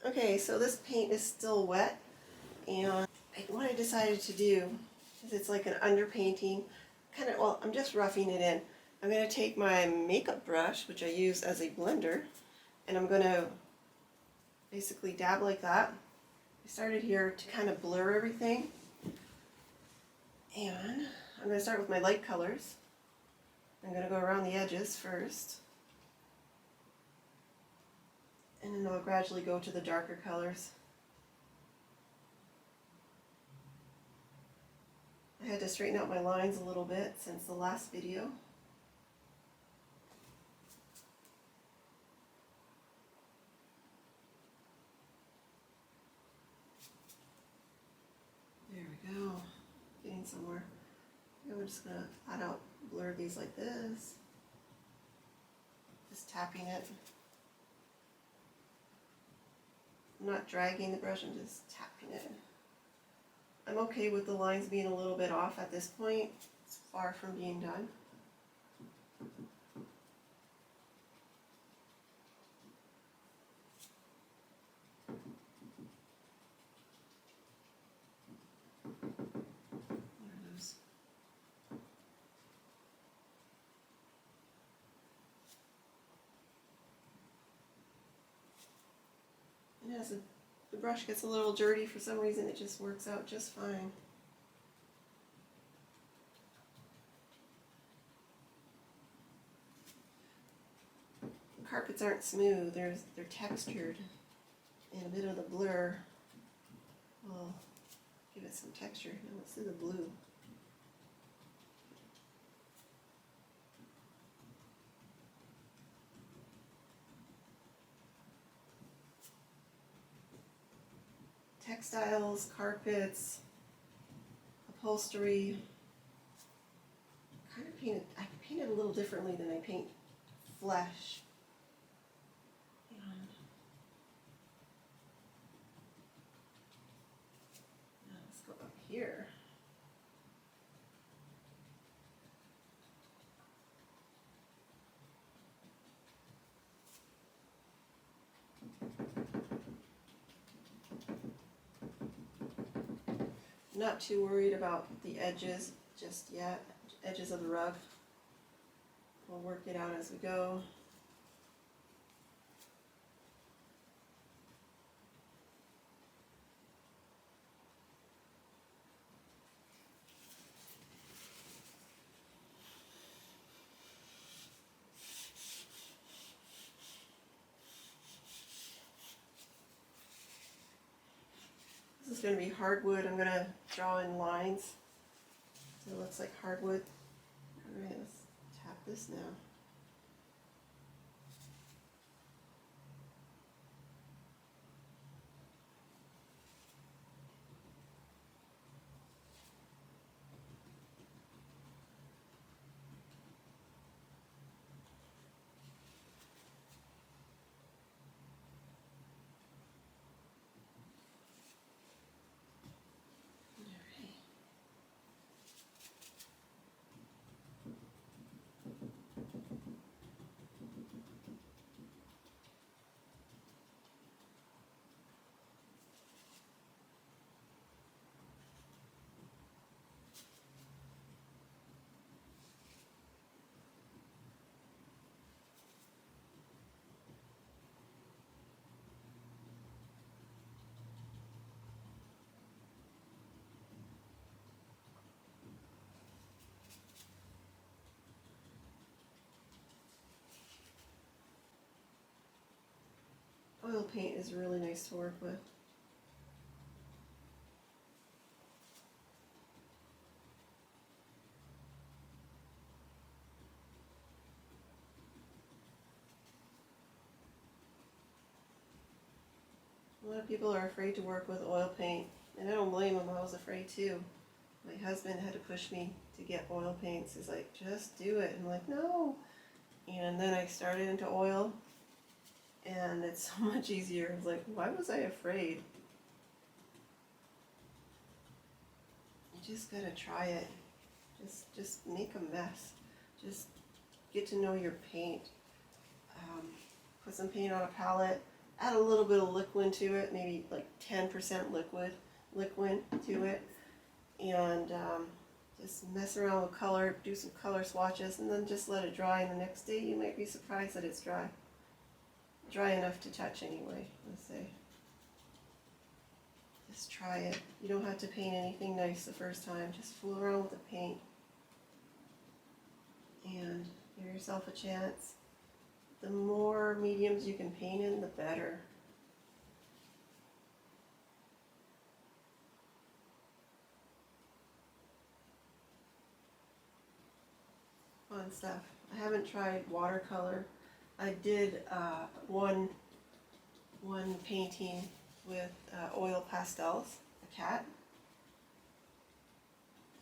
Okay, so this paint is still wet, and what I decided to do is it's like an underpainting, well, I'm just roughing it in. I'm going to take my makeup brush, which I use as a blender, and I'm going to basically dab like that. I started here to kind of blur everything, and I'm going to start with my light colors. I'm going to go around the edges first, and then I'll gradually go to the darker colors. I had to straighten out my lines a little bit since the last video. There we go, getting somewhere. I'm just going to flat out blur these like this, just tapping it. I'm not dragging the brush, I'm just tapping it. I'm okay with the lines being a little bit off at this point. It's far from being done. There it is. And as the brush gets a little dirty for some reason, it just works out just fine. Carpets aren't smooth, they're textured, and a bit of the blur will give it some texture. Now let's do the blue. Textiles, carpets, upholstery. I painted a little differently than I paint flesh. Now let's go up here. Not too worried about the edges just yet, edges of the rug. We'll work it out as we go. This is going to be hardwood. I'm going to draw in lines so it looks like hardwood. Alright, let's tap this now. Oil paint is really nice to work with. A lot of people are afraid to work with oil paint, and I don't blame them. I was afraid too. My husband had to push me to get oil paints. He's like, just do it. I'm like, no. And then I started into oil, and it's so much easier. I was like, why was I afraid? You just gotta try it. Just make a mess. Just get to know your paint. Put some paint on a palette. add a little bit of liquid to it, maybe like 10% liquid to it, and just mess around with color, do some color swatches, and then just let it dry. And the next day you might be surprised that it's dry enough to touch anyway, let's say. Just try it. You don't have to paint anything nice the first time. Just fool around with the paint and give yourself a chance. The more mediums you can paint in, the better. Fun stuff. I haven't tried watercolor. I did one painting with oil pastels, a cat,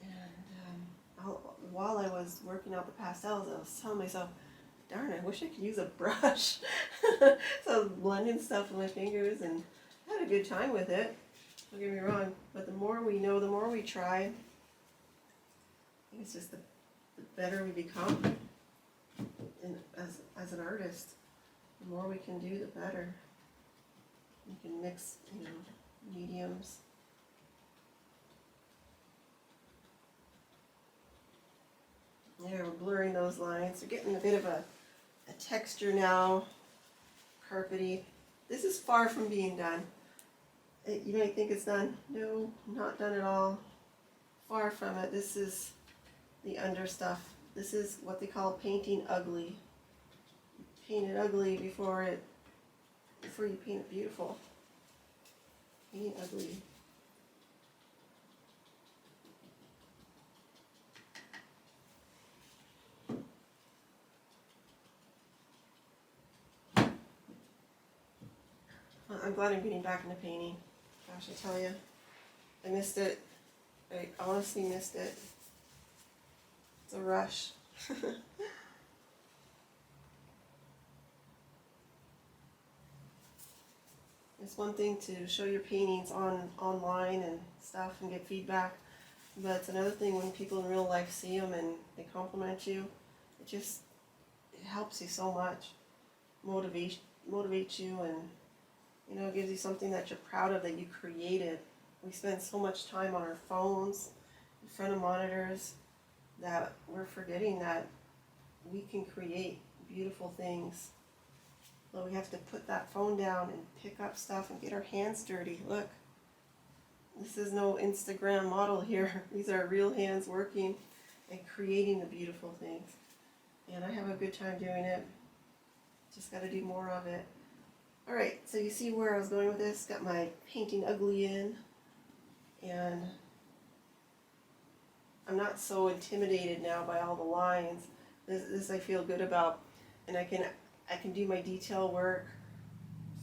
and while I was working out the pastels, I was telling myself, darn, I wish I could use a brush. So I was blending stuff with my fingers and had a good time with it, don't get me wrong, but the more we know, the more we try, I think it's just the better we become as an artist. The more we can do, the better. You can mix, mediums. There, we're blurring those lines. They're getting a bit of a texture now, carpety. This is far from being done. You might think it's done. No, not done at all. Far from it. This is the under stuff. This is what they call painting ugly. Paint it ugly before you paint it beautiful. Paint it ugly. I'm glad I'm getting back into painting. Gosh, I tell you, I missed it. I honestly missed it. It's a rush. It's one thing to show your paintings online and stuff and get feedback, but it's another thing when people in real life see them and they compliment you. It helps you so much, motivates you, and it gives you something that you're proud of that you created. We spend so much time on our phones, in front of monitors, that we're forgetting that we can create beautiful things. But we have to put that phone down and pick up stuff and get our hands dirty. Look, this is no Instagram model here. These are real hands working and creating the beautiful things. And I have a good time doing it. Just got to do more of it. Alright, so you see where I was going with this? Got my painting ugly in. And I'm not so intimidated now by all the lines. This I feel good about. And I can do my detail work,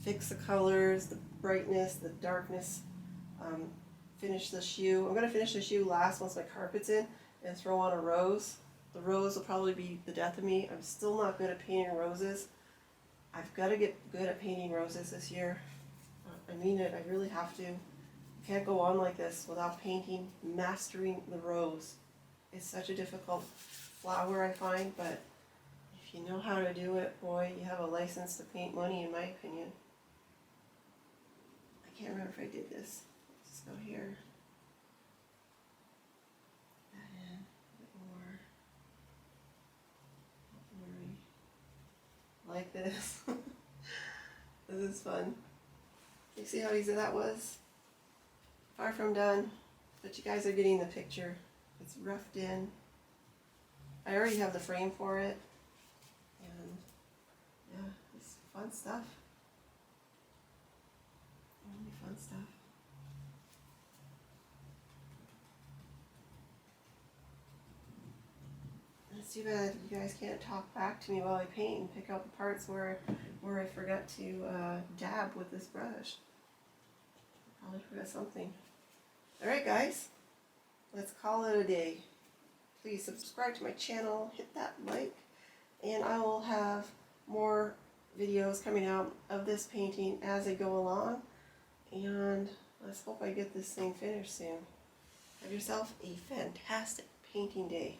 fix the colors, the brightness, the darkness, finish the shoe. I'm going to finish the shoe last once my carpet's in and throw on a rose. The rose will probably be the death of me. I'm still not good at painting roses. I've got to get good at painting roses this year. I mean it, I really have to. I can't go on like this without mastering the rose. It's such a difficult flower, I find, but if you know how to do it, boy, you have a license to paint money, in my opinion. I can't remember if I did this. Let's go here. That in a bit more. Blurry. Like this. This is fun. You see how easy that was? Far from done, but you guys are getting the picture. It's roughed in. I already have the frame for it. And yeah, it's fun stuff. Really fun stuff. It's too bad you guys can't talk back to me while I paint and pick out the parts where I forgot to dab with this brush. Probably forgot something. Alright guys, let's call it a day. Please subscribe to my channel, hit that like, and I will have more videos coming out of this painting as I go along, and let's hope I get this thing finished soon. Have yourself a fantastic painting day.